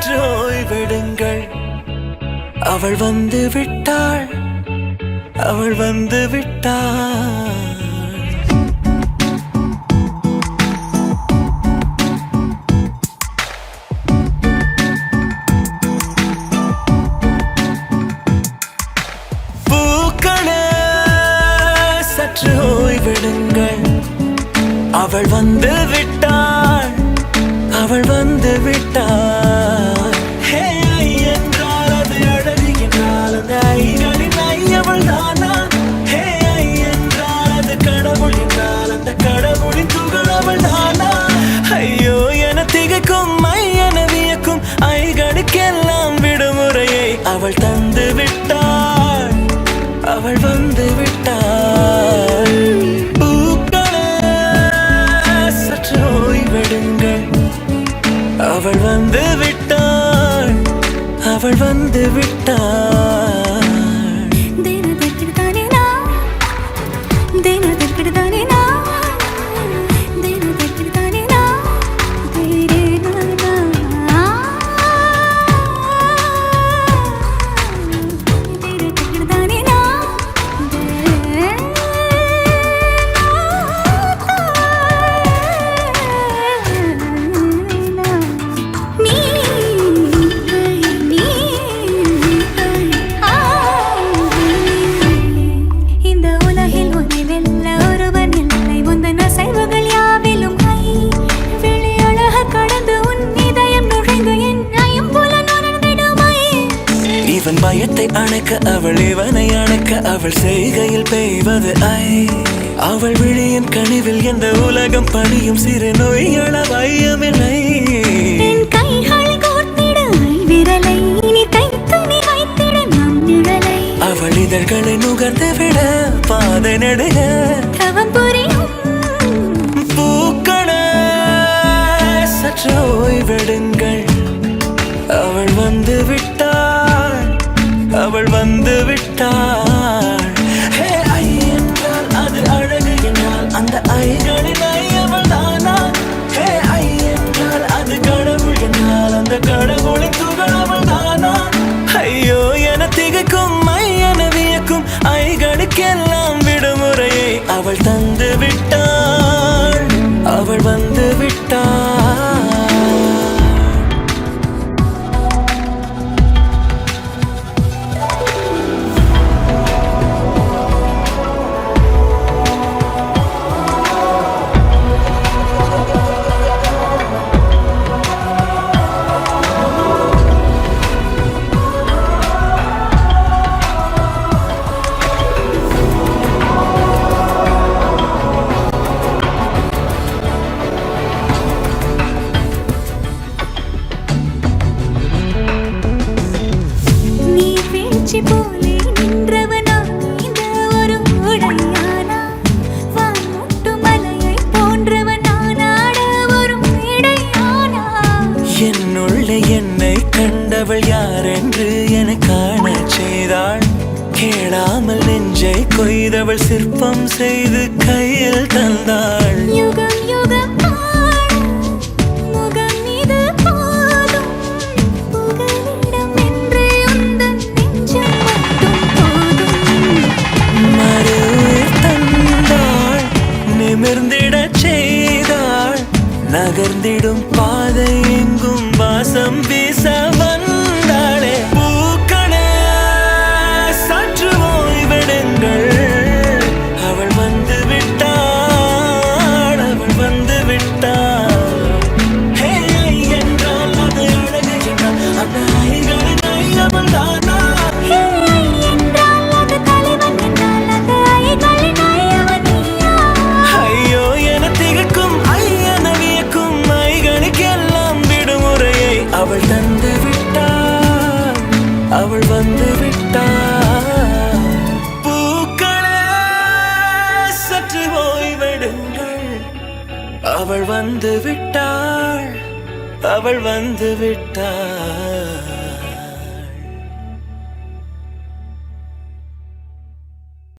சற்று ஓய்வெடுங்கள். அவள் வந்து விட்டாள், அவள் வந்து விட்டாள். பூக்களே சற்று ஓய்வெடுங்கள். அவள் வந்து விட்டாள், அவள் வந்து விட்டாள். ஹே ஐ என்றால் அது அழகு என்றால் அந்த ஐகளின் ஐ அவள் தானா? ஹே ஐ என்றால் அது கடவுள் என்றால் அந்த கடவுளின் துகள் அவள் தானா? ஐயோ என திகைக்கும் ஐ என வியக்கும் ஐகளுக்கெல்லாம் விடுமுறையை அவள் தந்து விட்டாள், அவள் வந்து விட்டாள். சற்று ஓய்வெடுங்கள். அவள் வந்து விட்டாள், அவள் வந்து விட்டாள். இவன் பயத்தை அணைக்க அவள் இவனை அணைக்க அவள் செய்கையில் பெய்வது ஐ. அவள் விழியின் கனிவில் எந்த உலகம் பணியும் சிறு நோய்கள வையமில்லை. அவள் இதழ்களை நுகர்ந்து விட பாதை நடுக பூக்களே சற்று ஓய்வெடுங்கள். அவள் வந்து விட்டாள், அவள் வந்து விட்டாள். ஹே ஐ என்றால் அது அழகு என்றால் அந்த ஐகளின் ஐ அவள் தானா? ஹே ஐ என்றால் அது கடவுள் என்றால் அந்த கடவுளின் துகள் அவள் தானா? ஐயோ என திகைக்கும் ஐ என வியக்கும் ஐகளுக்கெல்லாம் விடுமுறையை அவள் தந்து விட்டாள், அவள் வந்து விட்டாள். போலே நின்றவனா இந்த ஒரு உடையானா? வான்முட்டு மலையை போன்றவனாட ஒரு இடையானா? என்னுள்ளே என்னை கண்டவள் யார் என்று என காண செய்தாள். கேளாமல் நெஞ்சை கொய்தவள் சிற்பம் செய்து கையில் தந்தாள். யுகம் யுகம் நிமிர்ந்திடச் செய்தாள். நகர்ந்திடும் பாதை எங்கும் வாசம் வீச வந்தாளே. பூக்களே சற்று ஓய்வெடுங்கள். அவள் வந்து விட்டாள், அவள் வந்து விட்டாள். ஹே ஐ என்றால் அது அழகு என்றால் அந்த ஐகளின் ஐ அவள் தானா? அவள் தந்து விட்டாள், அவள் வந்து விட்டாள். பூக்களே சற்று ஓய்வெடுங்கள். அவள் வந்து விட்டாள், அவள் வந்து விட்டாள்.